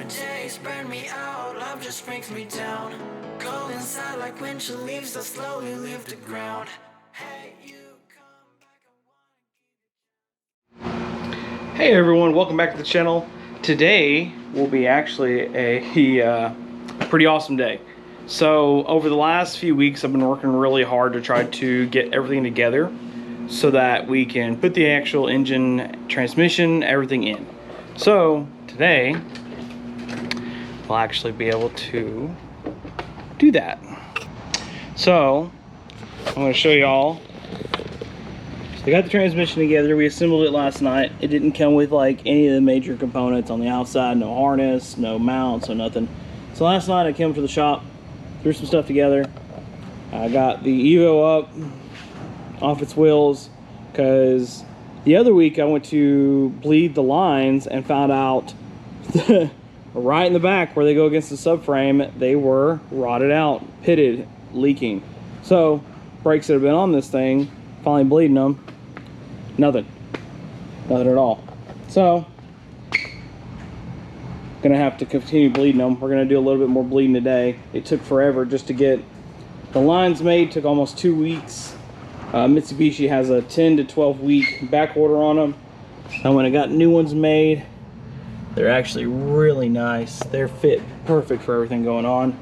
Summer days burn me out, love just brings me down. Go inside like winter leaves that slowly leave the ground. Hey, you come back, Hey everyone, welcome back to the channel. Today will be actually a pretty awesome day. So over the last few weeks I've been working really hard to try to get everything together so that we can put the actual engine, transmission, everything in. So today we'll actually be able to do that. So I'm going to show y'all. I got the transmission together. We assembled it last night. It didn't come with like any of the major components on the outside. No harness, no mounts, no nothing. So last night I came to the shop, threw some stuff together. I got the Evo up off its wheels because the other week I went to bleed the lines and found out right in the back where they go against the subframe, they were rotted out, pitted, leaking. So brakes that have been on this thing, finally bleeding them. Nothing at all. So gonna have to continue bleeding them. We're gonna do a little bit more bleeding today. It took forever just to get the lines made. Took almost 2 weeks. Mitsubishi has a 10 to 12 week back order on them, and when I got new ones made, they're actually really nice. They're fit perfect for everything going on.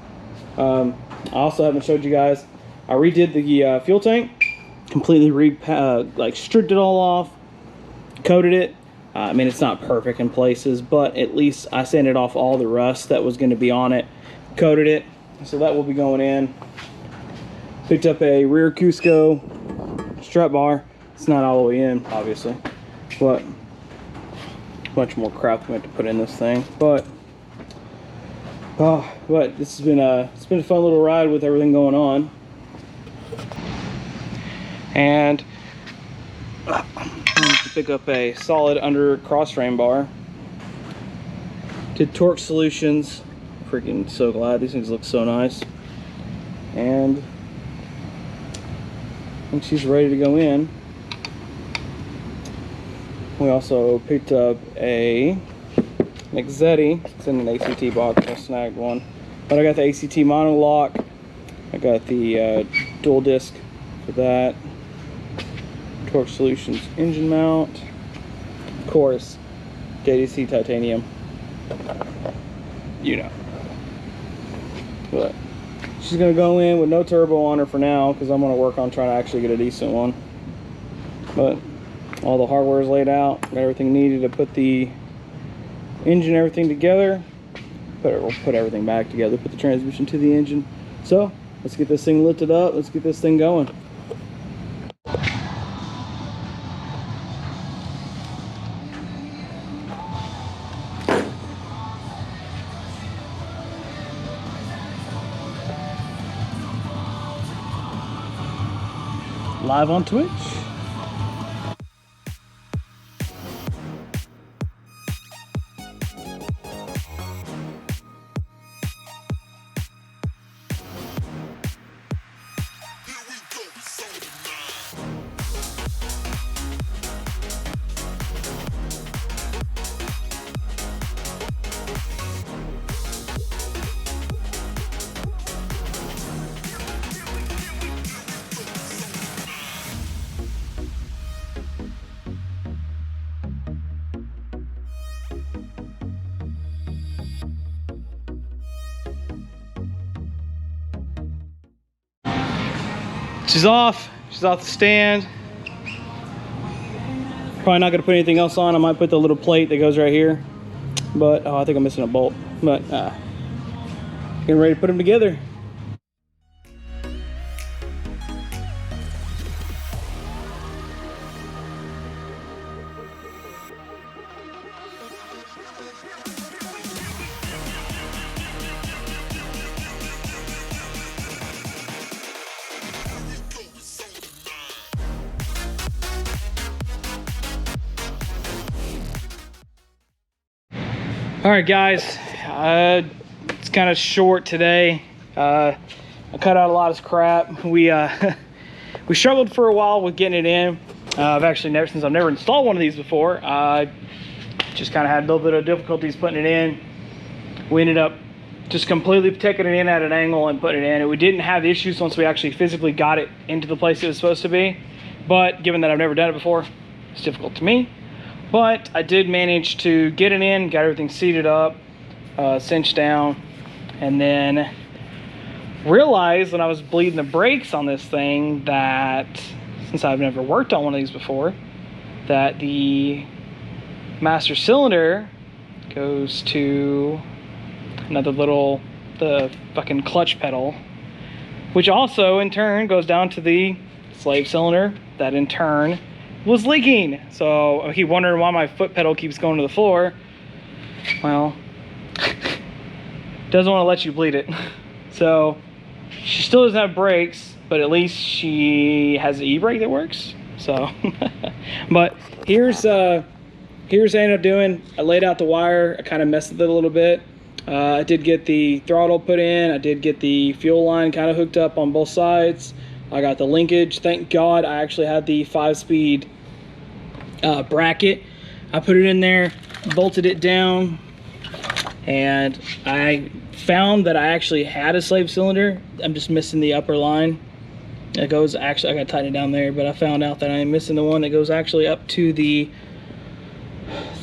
I also haven't showed you guys, I redid the fuel tank. Completely like stripped it all off, coated it. I mean, it's not perfect in places, but at least I sanded off all the rust that was going to be on it, coated it, so that will be going in. Picked up a rear Cusco strut bar. It's not all the way in, obviously, but much more crap we have to put in this thing. But this has been it's been a fun little ride with everything going on. And I'm going to pick up a solid under cross frame bar. Did Torque Solutions. Freaking so glad. These things look so nice. And I think she's ready to go in. We also picked up an Exetti. It's in an ACT box. I snagged one. But I got the ACT monolock. I got the dual disc for that. Torque Solutions engine mount, of course, JDC titanium, you know. But she's gonna go in with no turbo on her for now because I'm gonna work on trying to actually get a decent one. But all the hardware is laid out, got everything needed to put the engine, everything together. We'll put everything back together, put the transmission to the engine. So let's get this thing lifted up. Let's get this thing going. Live on Twitch. She's off the stand. Probably not gonna put anything else on. I might put the little plate that goes right here. But, oh, I think I'm missing a bolt. But, getting ready to put them together. All right, guys, it's kind of short today. I cut out a lot of crap. We struggled for a while with getting it in. I've actually since I've never installed one of these before, I just kind of had a little bit of difficulties putting it in. we ended up just completely taking it in at an angle and putting it in. And we didn't have issues once we actually physically got it into the place it was supposed to be. But given that I've never done it before, it's difficult to me. But I did manage to get it in, got everything seated up, cinched down, and then realized when I was bleeding the brakes on this thing that, since I've never worked on one of these before, that the master cylinder goes to another the fucking clutch pedal, which also in turn goes down to the slave cylinder that in turn was leaking. So I keep wondering why my foot pedal keeps going to the floor. Well, doesn't want to let you bleed it. So she still doesn't have brakes, but at least she has an e-brake that works. So but here's what I ended up doing. I laid out the wire. I kind of messed with it a little bit. I did get the throttle put in. I did get the fuel line kind of hooked up on both sides. I got the linkage. Thank God I actually had the 5-speed bracket. I put it in there, bolted it down, and I found that I actually had a slave cylinder. I'm just missing the upper line. It goes, actually, I got to tighten it down there, but I found out that I'm missing the one that goes actually up to the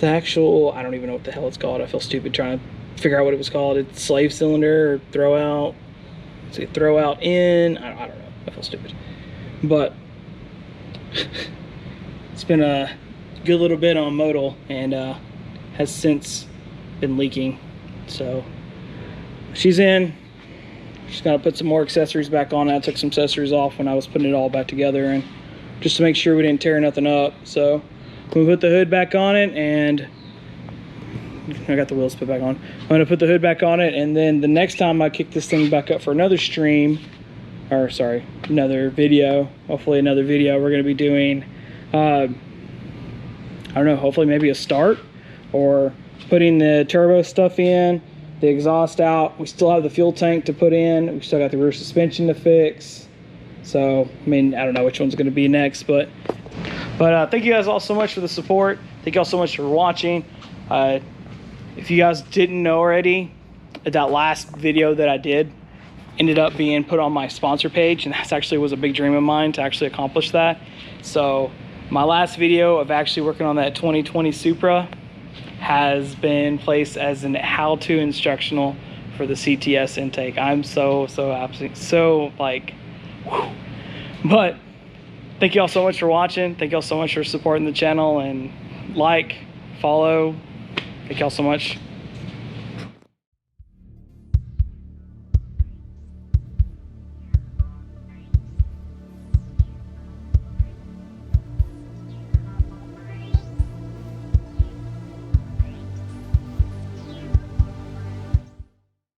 actual, I don't even know what the hell it's called. I feel stupid trying to figure out what it was called. It's slave cylinder or throw out. So throw out in. I don't know. I feel stupid. But it's been a good little bit on modal and has since been leaking. So she's in. Just gotta put some more accessories back on. I took some accessories off when I was putting it all back together, and just to make sure we didn't tear nothing up. So we put the hood back on it, and I got the wheels put back on. I'm gonna put the hood back on it, and then the next time I kick this thing back up for another stream, or sorry, another video, hopefully another video, we're gonna be doing, I don't know, hopefully maybe a start, or putting the turbo stuff in, the exhaust out. We still have the fuel tank to put in. We still got the rear suspension to fix. So, I mean, I don't know which one's gonna be next, but thank you guys all so much for the support. Thank you all so much for watching. If you guys didn't know already, that last video that I did ended up being put on my sponsor page, and that actually was a big dream of mine to actually accomplish that. So my last video of actually working on that 2020 Supra has been placed as an how-to instructional for the CTS intake. I'm so absolutely so like whew. But thank you all so much for watching. Thank you all so much for supporting the channel, and like, follow. Thank you all so much.